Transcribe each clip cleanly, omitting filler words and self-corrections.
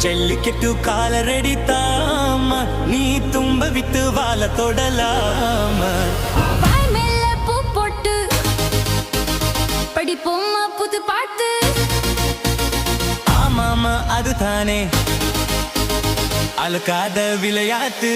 ஜல்லிக்கட்டு காலரடி தாம நீ தும்ப விட்டு வாழ தொடலாம பாய்மேல பூ போட்டு படிப்போமா புது பாட்டு ஆமாமா அதுதானே அழுக்காத விளையாட்டு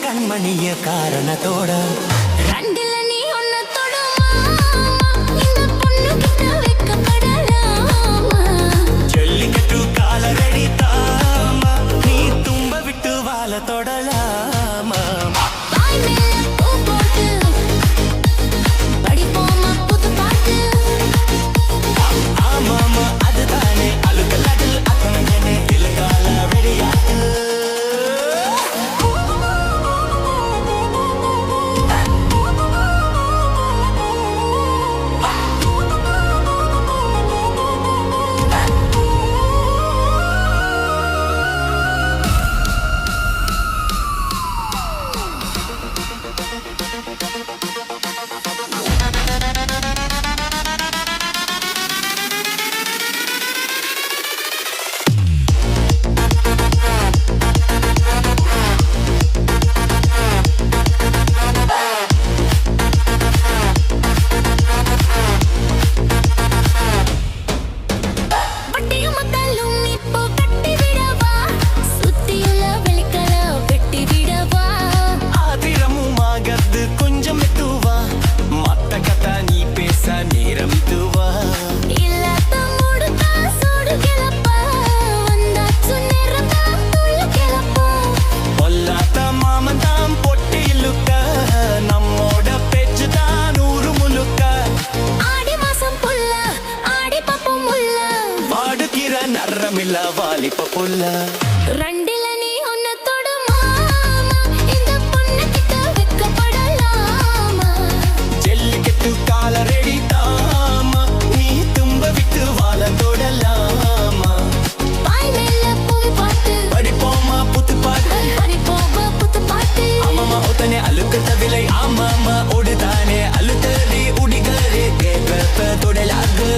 கண்மணிய காரணத்தோட ரெண்டில நீ ஒன்ன தொடுமா இந்த பொண்ணு கிட்ட வெக்கப்படலாமா ஜல்லிக்கட்டு காலரடி தாமா நீ தும்ப விட்டு வாழ தொடலாமா பாய் மேல பூ போட்டு படிப்போமா புது பாட்டு ஆமாமா அதுதானே அழுக்கலாட்டில் அத்தனை இலக்கால வெடியாட்டு வாலிப்ப புள்ள ரெண்டில நீ ஒன்ன தொடுமா இந்த பொண்ணு கிட்ட வெக்கப்படலாமா ஜல்லிக்கட்டு காலரடி தாமா நீ தும்ப விட்டு வாழ தொடலாமா பாய் மேல பூ போட்டு படிப்போமா புது பாட்டு படிப்போமா புது பாட்டு ஆமாமா ஒத்தனை அழுக்கத்த விலை ஆமாமா ஒடுதானே அழுத்தறி உடிகரே கேப்ப தொடலாகு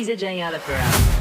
DJ Alapura.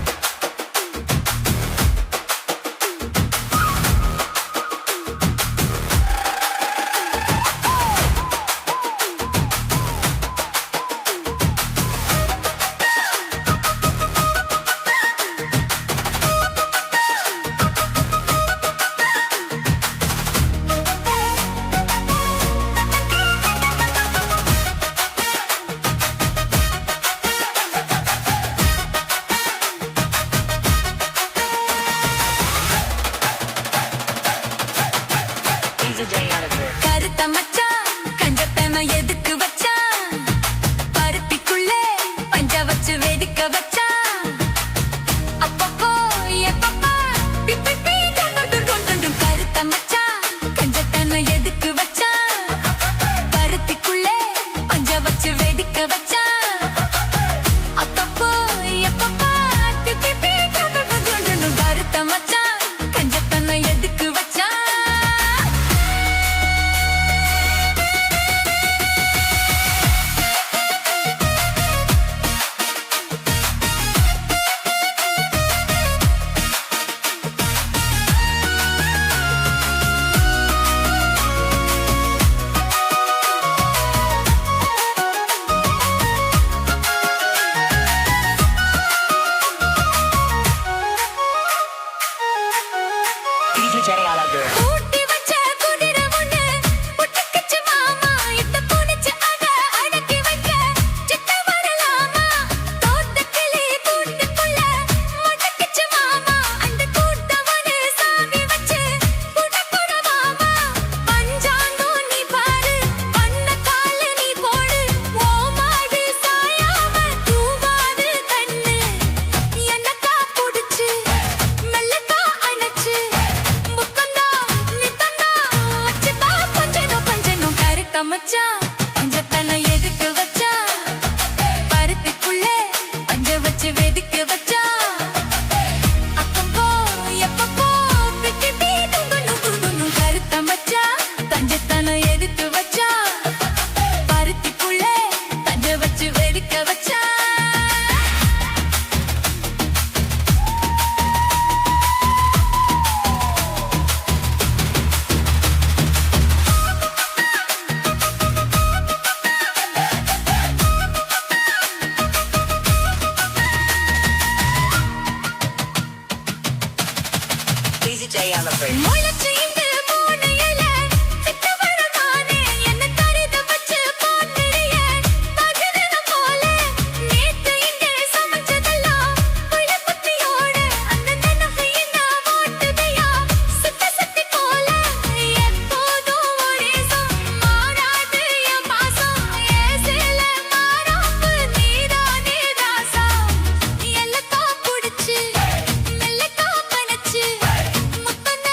DJ Oliver. ஊட்டி வச்ச குதிரை ஒண்ணு புட்டுக்கிச்சு மாமா இட்ட பூனிச்சு அத அடக்கி வைக்க சிட்ட வரலாமா தோட்ட கிளி கூட்டுக்குள்ள முடக்கிச்சு மாமா அந்த கூட்டவனு சாவி வச்சு புடப்புறவாமா பஞ்சாங்கோ நீ பாரு பண்ண கால நீ போடு ஓ மாடு சாயாம தூவாது கண்ணு என்னக்கா புடிச்சு மெல்லக்கா அணைச்சு முக்கந்தா நித்தந்தா அச்சுதா கொஞ்சனும் கருத்த மச்சான் பஞ்சத்தனை எதுக்கு வச்சா பருத்திக்குள்ளே பஞ்ச வச்சு வெதுக்கு வச்சா அப்பப்போ எப்பப்போ பிட்டி பீடுங்கணும் கருத்த மச்சான் பஞ்சத்தனை எதுக்கு வச்சா பருத்திக்குள்ளே பஞ்ச வச்சு வெதுக்க வச்சா DJ Oliver. முளைச்சு இங்கு மூணு இலை சித்த வரதானே என்ன தரித வச்சு போட்டுறியே பகிரன போல நேத்து இங்கே சமைச்சதெல்லாம் புள்ள புத்தியோட அந்த நினைவு என்ன ஓட்டுதையா சுத்தி போல எப்போதும் ஒரே மாறாது என் பாசம் ஏசில மாறாப்பு நீதானே ராசா எல்லக்கா புடிச்சு மெல்லக்கா பனச்சு முத்தன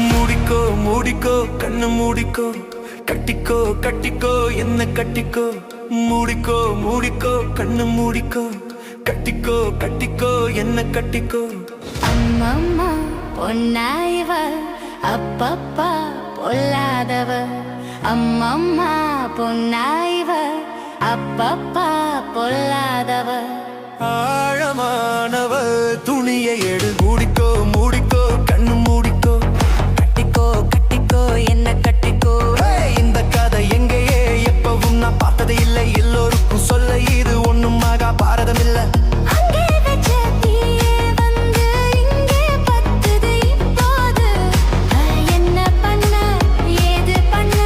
மூடிக்கோ மூடிக்கோ கண்ணு மூடிக்கோ கட்டிக்கோ கட்டிக்கோ என்ன கட்டிக்கோ மூடிக்கோ மூடிக்கோ கண்ணு மூடிக்கோ கட்டிக்கோ கட்டிக்கோ என்ன கட்டிக்கோ அம்மம்மா பொன்னாயவ அப்பப்பா பொல்லாதவ அம்மம்மா பொன்னாயவ அப்பப்பா பொல்லாதவ ஆழமானவ துணியை எடு மூடிக்கோ மூடிக்கோ கண்ணு மூடிக்கோ கட்டிக்கோ கட்டிக்கோ என்ன கட்டிக்கோ இந்த கதை எங்கேயே எப்பவும் நான் பார்த்தது இல்லை எல்லோருக்கும் சொல்ல இது ஒண்ணும் ஆகா பாரதம் இல்ல அங்கே வச்ச தீயே வந்து இங்கே பத்துது இப்போது என்ன பண்ண ஏது பண்ண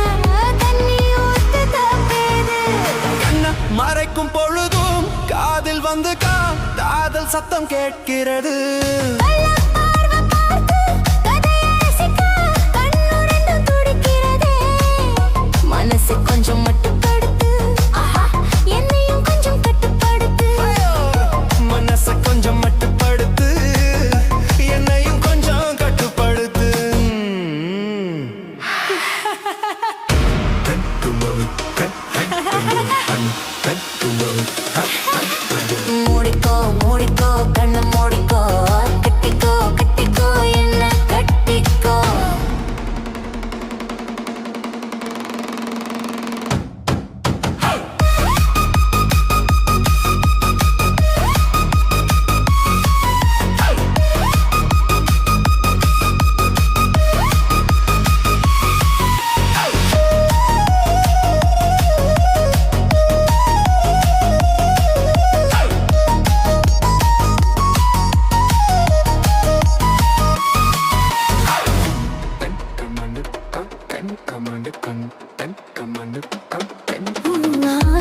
தண்ணி ஊத்து தப்பேது கண்ண மறைக்கும் பொழுதும் காதில் வந்து காதல் சத்தம் கேட்கிறது கள்ளப் பார்வை பார்த்து கதையை ரசிக்க கண்ணு ரெண்டும் துடிக்கிறதே. மனசு கொஞ்சம் மட்டுப்படுத்து என்னையும் கொஞ்சம் கட்டுப்படுத்து மனச கொஞ்சம் மட்டுப்படுத்து என்னையும் கொஞ்சம் கட்டுப்படுத்து மூடிக்கோ மூடிக்கோ கண்ணு மூடிக்கோ கட்டிக்கோ கட்டிக்கோ என்ன கட்டிக்கோ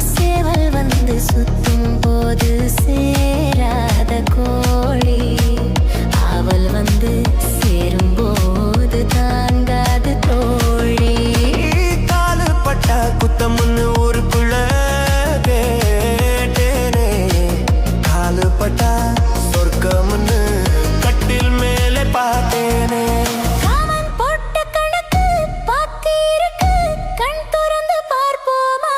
சேவல் வந்து சுத்தும் போது சேராத கோழி அவள் வந்து சேரும் போது தாங்காது தோழி காலு பட்டா குத்தம்னு ஊருக்குள்ள கேட்டேனே காலு பட்டா சொர்க்கம்னு கட்டில் மேலே பார்த்தேனே காமன் போட்ட கணக்கு பாக்கி இருக்கு கண் திறந்து பார்ப்போமா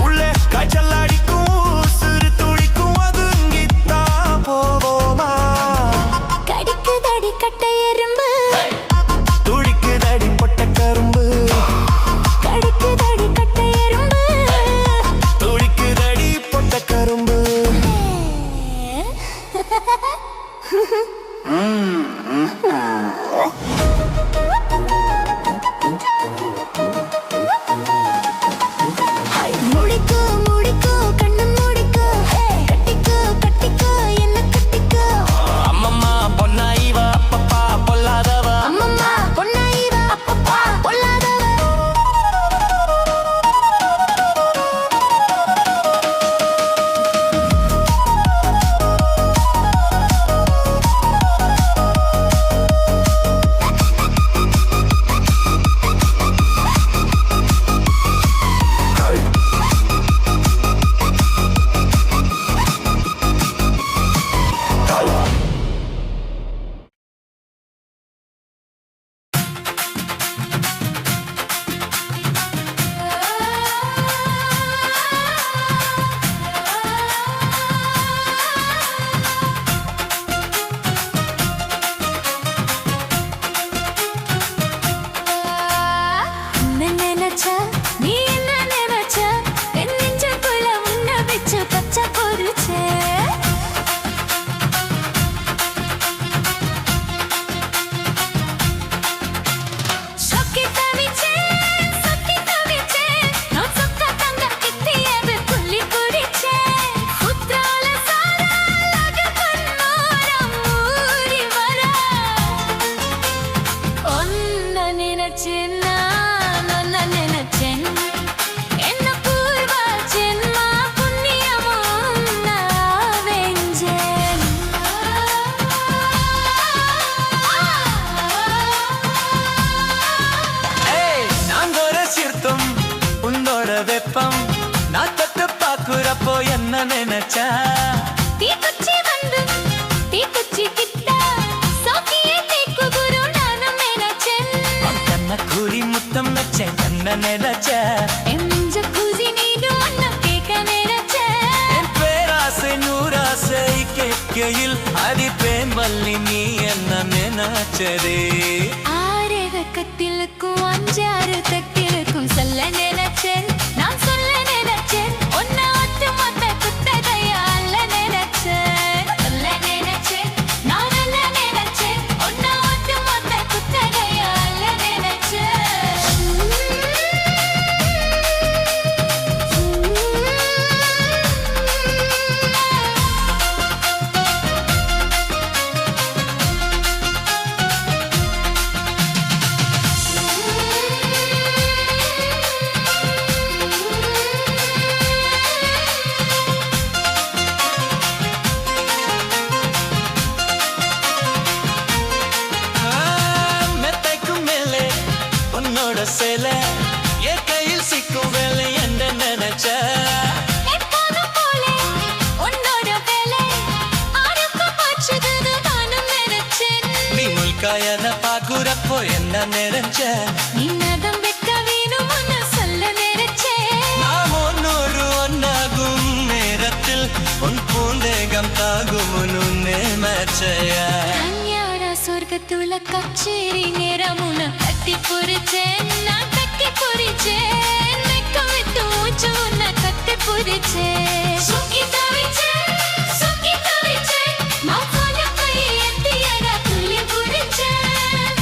உள்ளே காய்ச்சல் அடிக்கும் சிறு துடிக்கும் அதுங்கித்தா போவோமா கடிக்குதடி கட்டை எறும்பு துடிக்குதடி பொட்ட கரும்பு கடிக்குதடி கட்டை எறும்பு துடிக்குதடி பொட்ட கரும்பு முடிக்கோ முடிக்கோ கண்ணு முடிக்கோ கட்டிக்கோ கட்டிக்கோ என்ன கட்டிக்கோ அம்மம்மா பொன்னா இவ அப்பப்பா பொல்லாதவ அம்மம்மா பொன்னாயிவ அப்பப்பா பொல்லாதவ நினைச்ச என் நெஞ்ச கூசி நீனும் ஒன்னு கேட்க நினைச்ச என் பேராசை நூறாசை கேட்கையில் அடிப்பேன் வள்ளி நீ என்ன நினைச்சதே ஆரேகத்திலுக்கும் அஞ்சாறு தட்டிலுக்கும் சொல்ல நினைச்சேன் நான் சொல்ல நினைச்சேன் ஒன்ன ஒத்து மொத்த குத்தகையா அல்ல நினைச்சேன் சொல்ல நினைச்சேன் நான் அல்ல நினைச்சேன் ஒன்ன ஒத்து மொத்த குத்தகையா அல்ல மெத்தைக்கும் மேலே உன்னோட சேல என் கையில் சிக்கும் வேலை என்ன நினைச்ச எப்போதும் போல உன்னோட வேலை ஆரம்ப போச்சுதுன்னு நானும் நினைச்சேன் நீ முல்காயன பாக்குறப்போ என்ன நினைச்ச நீ நகம் வைக்க வேணும்னு சொல்ல நினைச்சேன் நாம் ஒன்னொரு ஒன்னாகும் நேரத்தில் உன் பூந்தேகம் தாகும் நினைச்சையா கல்யாண சொர்க்கத்துல கச்சேரி நேரமுன கட்டி புரிச்சேன் நான் கட்டி புரிச்சேன் வெக்க விட்டு மூச்சு உன்னை கட்டி புரிச்சேன் சுக்கி தவிச்சேன் நான் போன கையை எட்டியடா துள்ளி புரிச்சேன்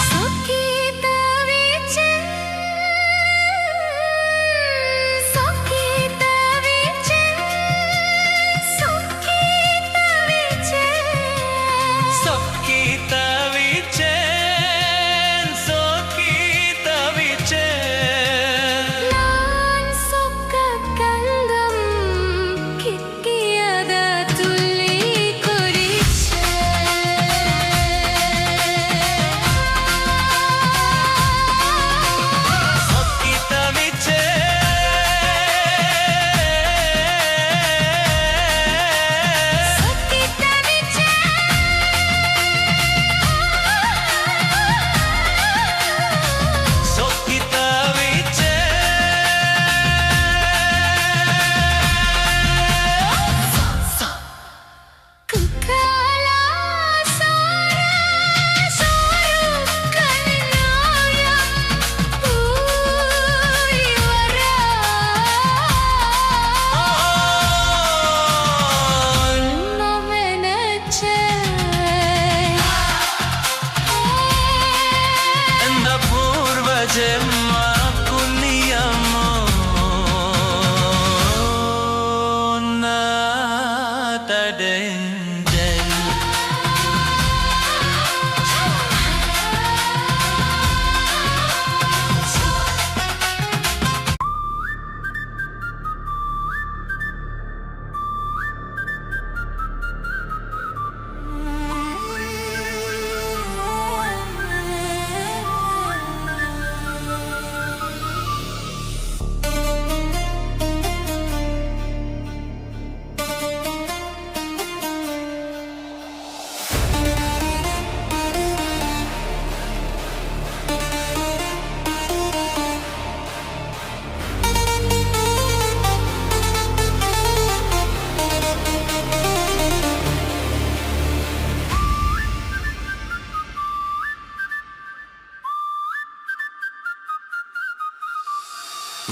சுக்கி தவிச்சேன் சுக்கி தவிச்சேன் சுக்கி தவிச்சேன் சொக்கி தவிச்சேன் சொக்கி தவிச்சேன் நான் சொக்க கங்கம் கிட்டியத துள்ளி குறிச்சேன் சொக்கி தவிச்சேன் சுக்கி தவிச்சேன் சொக்கி தவிச்சேன் குக்காலா சோறு கண்ணாயா பூய் வரா நான் நினைச்சேன் இந்த பூர்வ ஜென்ம புண்ணியமோ தடைஞ்சல்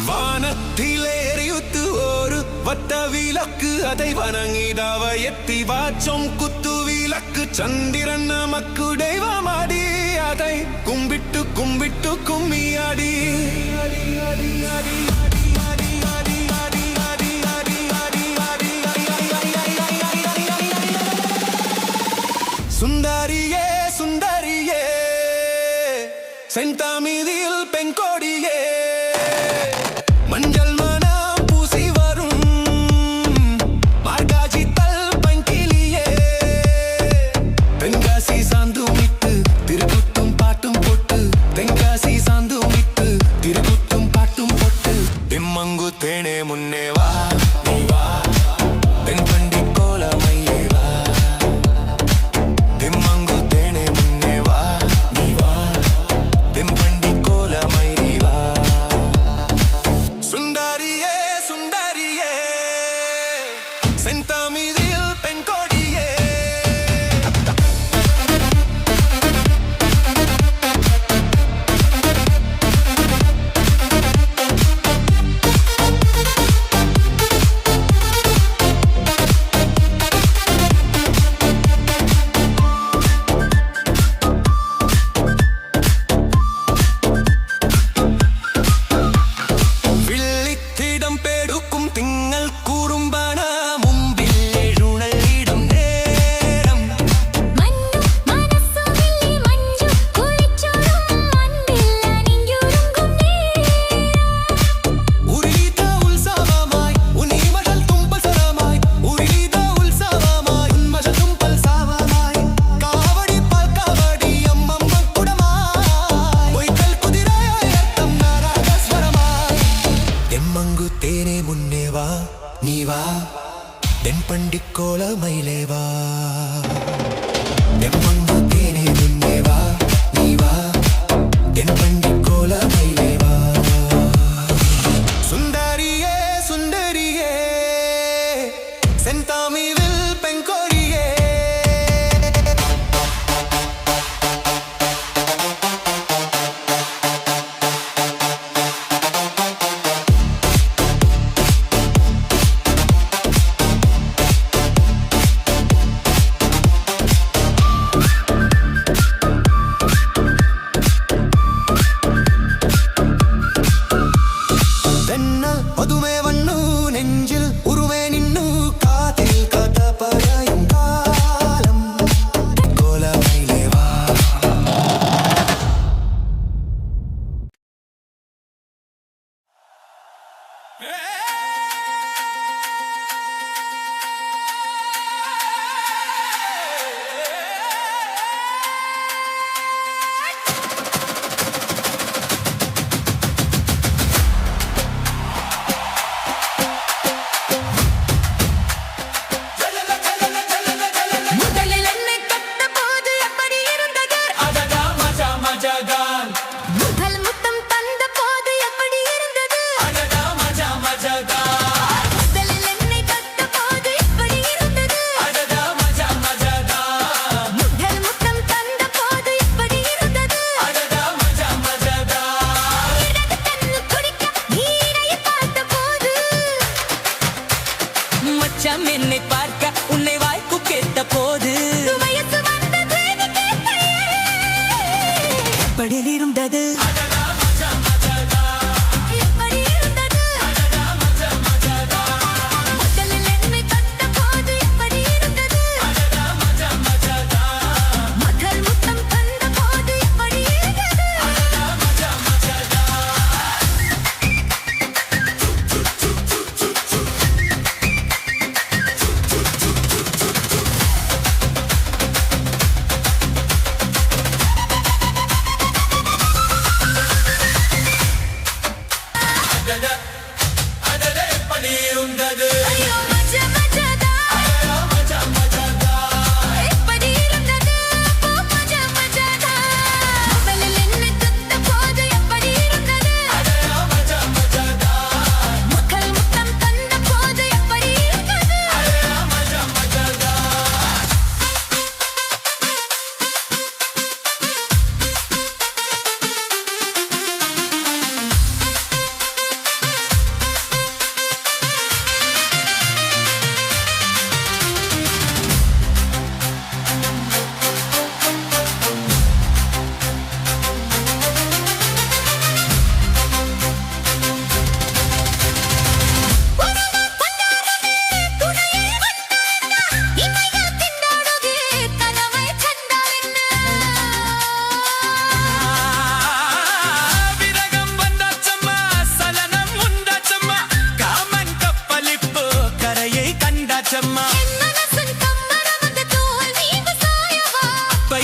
வானத்திலே எரியுத்து ஒரு வட்ட விளக்கு அதை வணங்கிடாவ எத்தி வாச்சம் குத்து விளக்கு சந்திரன் நமக்கு தெய்வமாடி அதை கும்பிட்டு கும்பிட்டு கும்மியாடி சுந்தரியே சுந்தரியே செந்தாமிதியில் பெண்கொடியே மஞ்சள் மனம் பூசி வரும் மார்காஜி தல் பங்கிலியே தென்காசி சாந்தும் விட்டு திருக்குத்தும் பாட்டும் போட்டு தென்காசி சாந்தும் விட்டு திருக்குத்தும் பாட்டும் போட்டு திம்மங்கு தேனே முன்னே வா நீ வா தென்பண்டி கோலமையே வா திம்மங்கு தேனே முன்னே வா நீ வா தென்பண்டி கோலமையே வா சுந்தரியே சுந்தரியே செந்தமிழில் பெண் கொடியே விழித்திடம் பெடுக்கும் திங்கள் கூறும்பன மும்பில் எழுநலிடும் நேரம் மண்ணும் மனசுமில்லி மஞ்சு குளிச்சோடும் அன்பில் அணிஞ்சுருங்கும் உரித உற்சவமாய் உன் இமடல் தும்பல் சரமாய் உரித உற்சவமாய் உன் மஜல் தும்பல் சாவமாய் காவடி பால் காவடி அம்மம்ம குடமாய் பொய்க்கல் குதிரையாய் ரத்தம் நாராகஸ்வரமாய் தெம்மங்கு தேனே முன்னே வா நீ வா தென்பண்டி கோலமயிலே வா தெம்மங்கு தேனே முன்னே வா நீ வா தென்பண்டி கோலமயிலே வா சுந்தரியே சுந்தரியே செந்தமிழில் பெண் கொடியே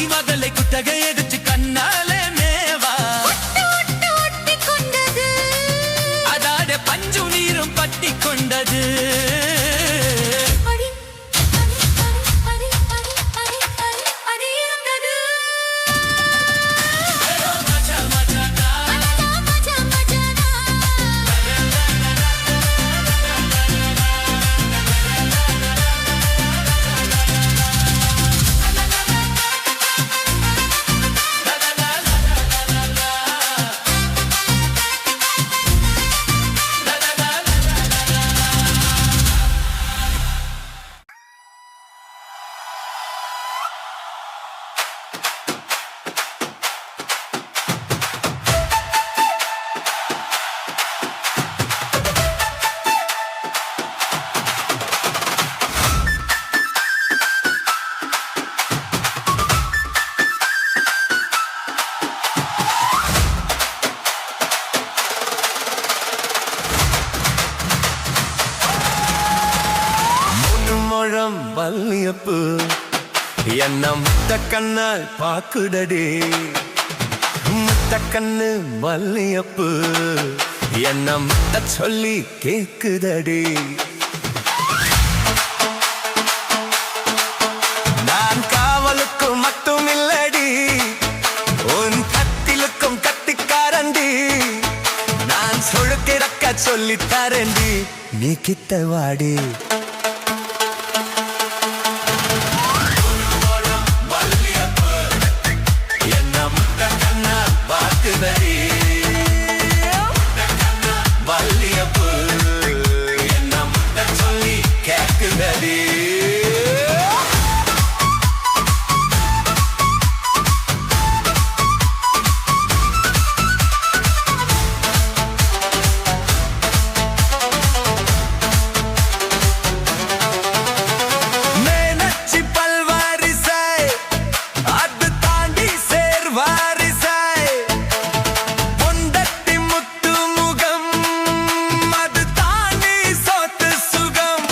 முதலை குட்டகை எடுத்து கண்ணாலே மேவா ஒட்டி கொண்டது அதாட பஞ்சு நீரும் பட்டி கொண்டது அடி அடி அடி அடி அடி அடி அடி இருந்தது மஜா மஜானா முழம் வல்லியப்பு என்ன முத்த கண்ணால் பாக்குதடி முத்த கண்ணு வல்லியப்பு என்ன முத்த சொல்லி கேக்குதடி நான் காவலுக்கு மட்டும் இல்லடி உன் கத்திலுக்கும் கத்திக்காரண்டி நான் சொழுக்கிறக்க சொல்லித் தரேன்டி நீ கிட்ட வாடி வல்லியப்பு என்ன முத்த சொல்லி கேக்குதடி மேனச்சி பல்வாரிசை அது தாண்டி சேர்வாரிசை பொண்டட்டி முத்து முகம் அது தாண்டி சொத்து சுகம்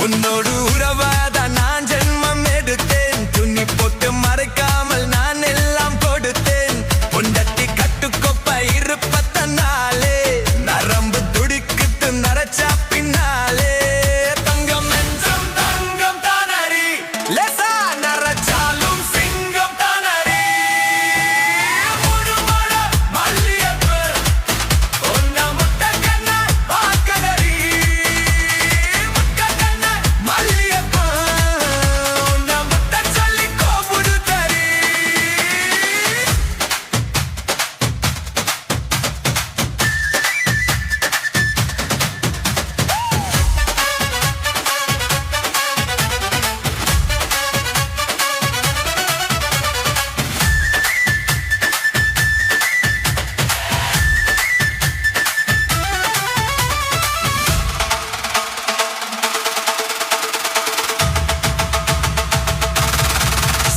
உன்னோடு உறவாத நான் ஜென்மம் எடுத்தேன் துணி போட்டு மறைக்காமல் நான் எல்லாம் கொடுத்தேன் பொண்டட்டி கட்டுக்கொப்ப இருப்பத்தனாலே நரம்பு துடிக்கிட்டு நரைச்சா பின்னாலே தங்கம் நெஞ்சம் தங்கம் தானடி லேசா நரைச்சாலும் சிங்கம் தானடி முழுமழ மல்லியப்பு உன்ன முத்த கண்ண பார்க்கதடி முத்த கண்ண மல்லியப்பு உன்ன முத்த சொல்லி கோபுடுதடி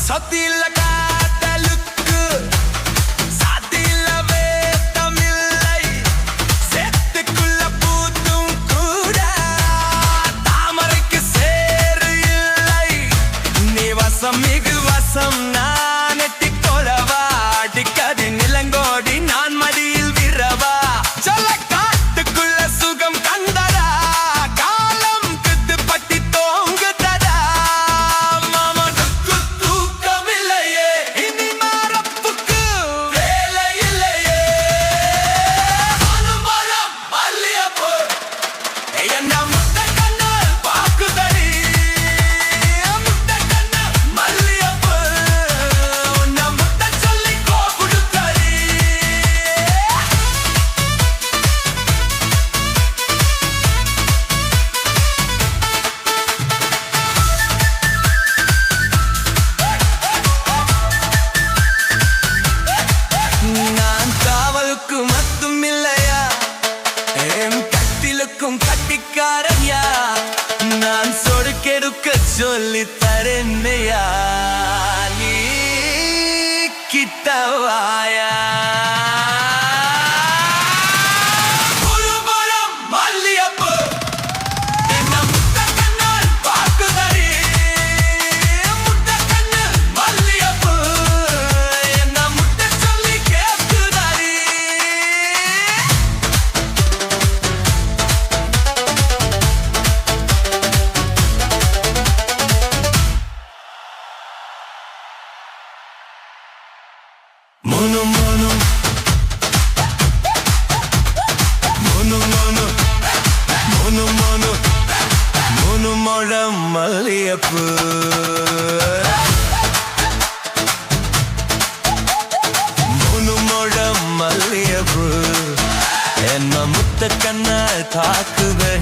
சத்தியில்ல காதலுக்கு சாத்தியில்லவே தமிழை சேத்துக்குள்ள பூத்தும் கூட தாமரைக்கு சேரு இல்லை நீ வசம் மிகு வசம் நான் எட்டி கொலவா அடிக்கடி நிலங்கோடி நான் மடியில் விரவா சொல்ல காட்டுக்குள்ள சுகம் கண்டடா காலம் குத்து பட்டி தோங்குதடா மாமனுக்கு தூக்கமில்லையே இனி மரப்புக்கு வேலை இல்லையே மனம் மல்லியப்பு என்ன முத்த கண்ணால் பாக்குதடி முத்த கண்ண மல்லியப்பு மல்லியப்பு மூணு முழம் மல்லியப்பு என்ன முத்த கண்ணால் தாக்குதே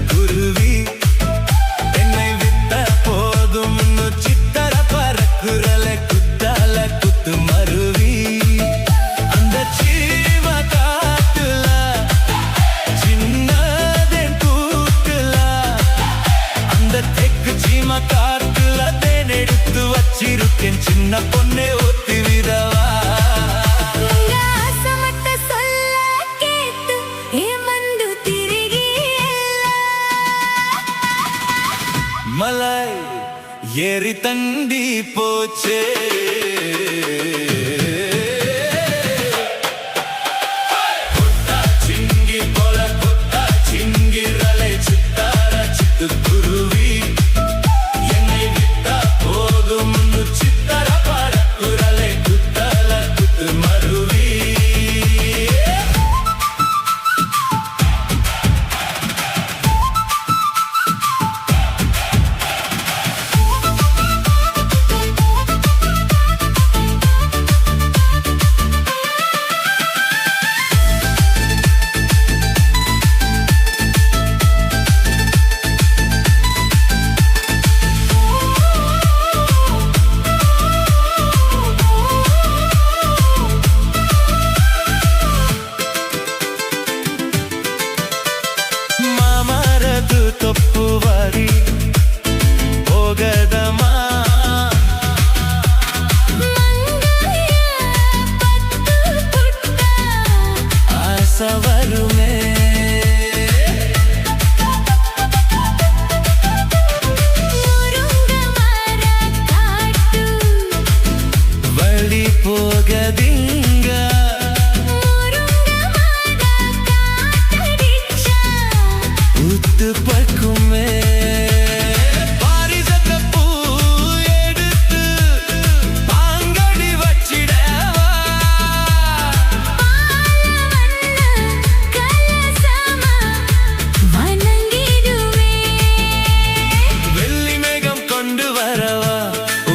குருவி என்னை விட்ட போதும் சித்தர பறக்குறல குத்தால குத்து மருவி அந்த சீம காட்டுல சின்னதேன் கூட்டுல அந்த தெக்கு சீம காட்டுல தேன் எடுத்து வச்சிருக்கேன் சின்ன பொண்ணே ஒத்தி விடவா மலை ஏறி தண்டி போச்சே கொட்டா சிங்கி போல கொட்டா சிங்கிரலை சித்தார சித்து குருவி என்னை விட்டா போதும் சித்தர பறக்குறலை குத்தல குத்து மருவி ತಪ್ಪುವರಿ ಹೋಗದಮ್ಮ ಆಸವರುಮೇ ಬಳಿ ಹೋಗದಿಂಗ பக்குமே பாரிசத்த பூ எடுத்து பாங்கடி வச்சிடவா வெள்ளி மேகம் கொண்டு வரவா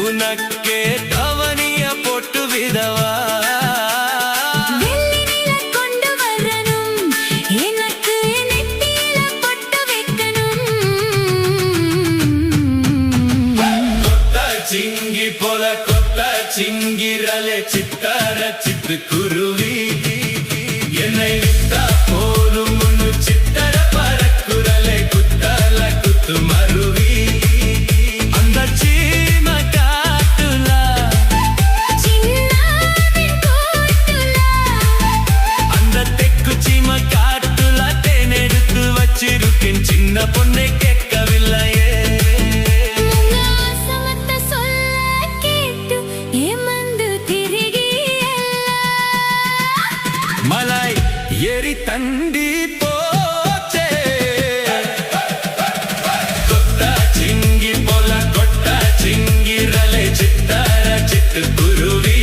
உனக்கே தவனிய போட்டு விடவா சிங்கி போல கொத்த சிங்கிரலே சித்தார சித்து குருவி என்னை விட்டா போதும் சித்தர பறக்குறலை குத்தல குத்து மருவி அந்த சீம காட்டுல அந்த தெக்கு சீம காட்டுல தேன் எடுத்து வச்சிருக்கேன் சின்ன பொண்ணை கேட்கவில்லையே மலை ஏறி தண்டி போச்சே கொத்தா சிங்கி போல சிட்டுக்குருவி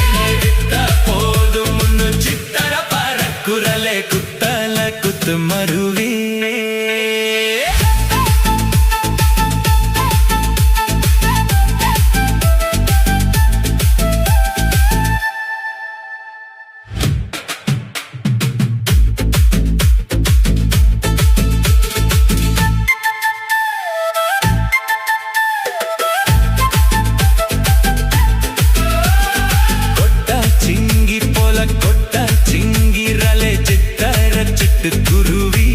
என்னை விட்டா போதும் முன்னு சித்தர பறக்குரலே குத்தல குத்து மருவி சிட்டுக்குருவி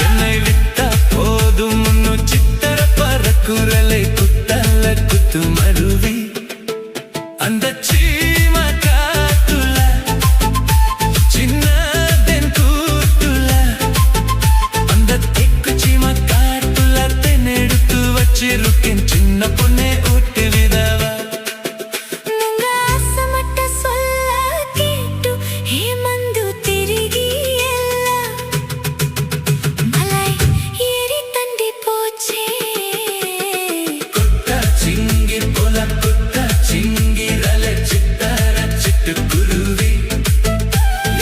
என்னை விட்டா போதும் முன்னு சித்தர பறக்குரலை குத்தல குத்து மருவி அந்த சீம காத்துல சின்னதென் கூட்டுல அந்த தெக்கு சீம காட்டுல தென்னெடுத்து வச்சிருக்கேன் சின்ன பொண்ணே ஊட்டு விதவா சிட்டுக்குருவி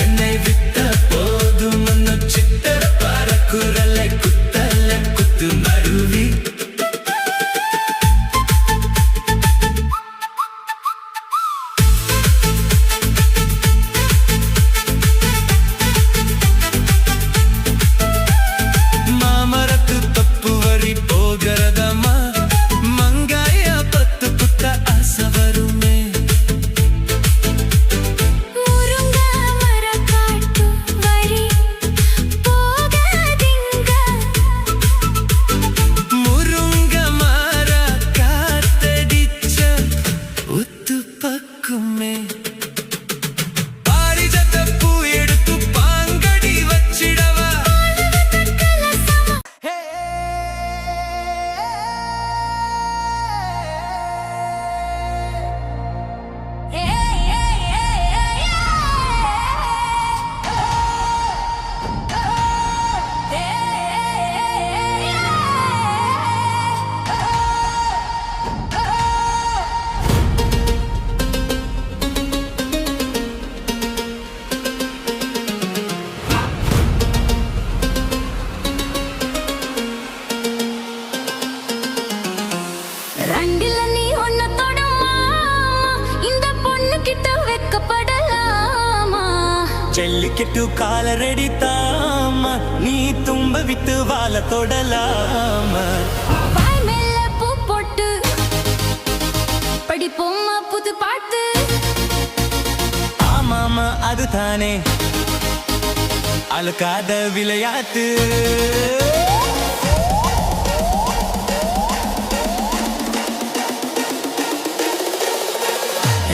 என்னை விட்டா போதும் முன்னு சித்தர பறக்குரலை குத்தல குத்து மருவி மாமரத்து தப்பு வரி போகிறதம்மா மங்காய பத்து புத்த ஆசை வருமே ரெண்டில நீ ஒன்ன தொடமா இந்த பொண்ணு கிட்ட வெக்கப்படலாமா ஜல்லிக்கட்டு காலரடி தாமா நீ தும்ப விட்டு வாழ தொடலாமா வாய் மேல பூ போட்டு படிப்போமா புது பாட்டு ஆமாமா அதுதானே அழுக்காத விளையாட்டு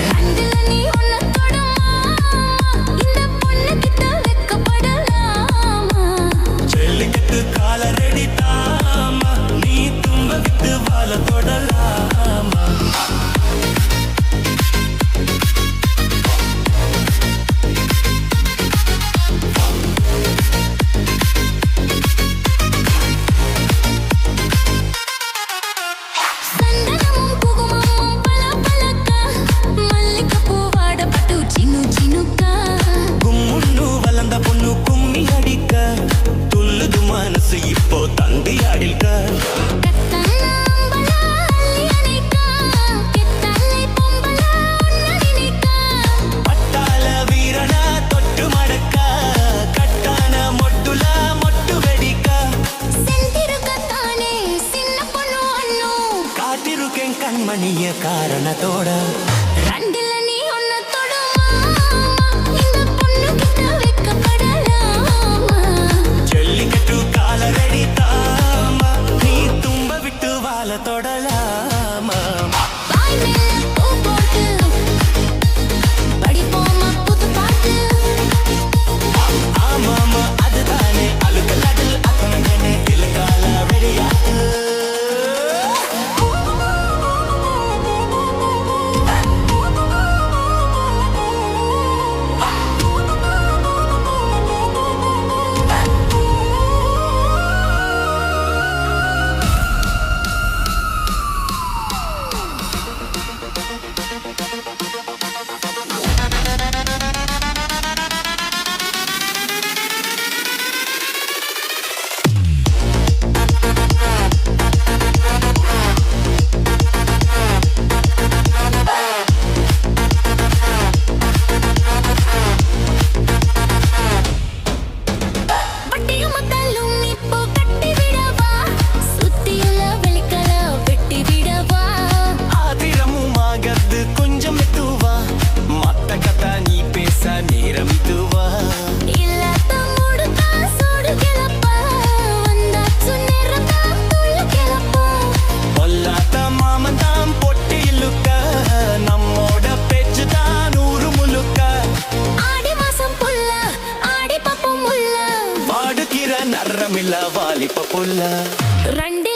ரெண்டில நீ ஒன்ன தொடமா இந்த பொண்ணு கிட்ட வெக்கப்படலாமா ஜல்லிக்கட்டு காலரடி தாமா நீ தும்ப விட்டு வாழ தொடலாமா சந்தனமும் குங்குமமும் பளபளக்க மல்லிகைப்பூ வாட பட்டு சின்ன சின்னுக்கா கும்முன்னு வளர்ந்த பொண்ணு கும்மி அடிக்க துள்ளுது மனசு இப்போ தந்தி அடிக்க கத்தனாம்பலா அள்ளியணைக்கா கெத்தலை பொம்பலா உன்னடினிக்கா பட்டாள வீரனா தொட்டு மடக்க கட்டான மொட்டுல மொட்டு வெடிக்க செந்திருக்கத்தானே சின்ன பொண்ணு அண்ணு காத்திருக்கேன் கண்மணிய காரணத்தோட ரெண்டில நீ ஒன்ன தொடமா இந்த பொண்ணு கிட்ட வெக்கப்படலாமா ஜல்லிக்கட்டு காலரடி தாமா நீ தும்ப விட்டு வாழ தொடலாமா வாய் மேல பூ போட்டு படிப்போமா புது பாட்டு ஆமாமா அதுதானே அழுக்கலாட்டில் அத்தனை இலக்கால விளையாட்டு புல்ல ரெண்டு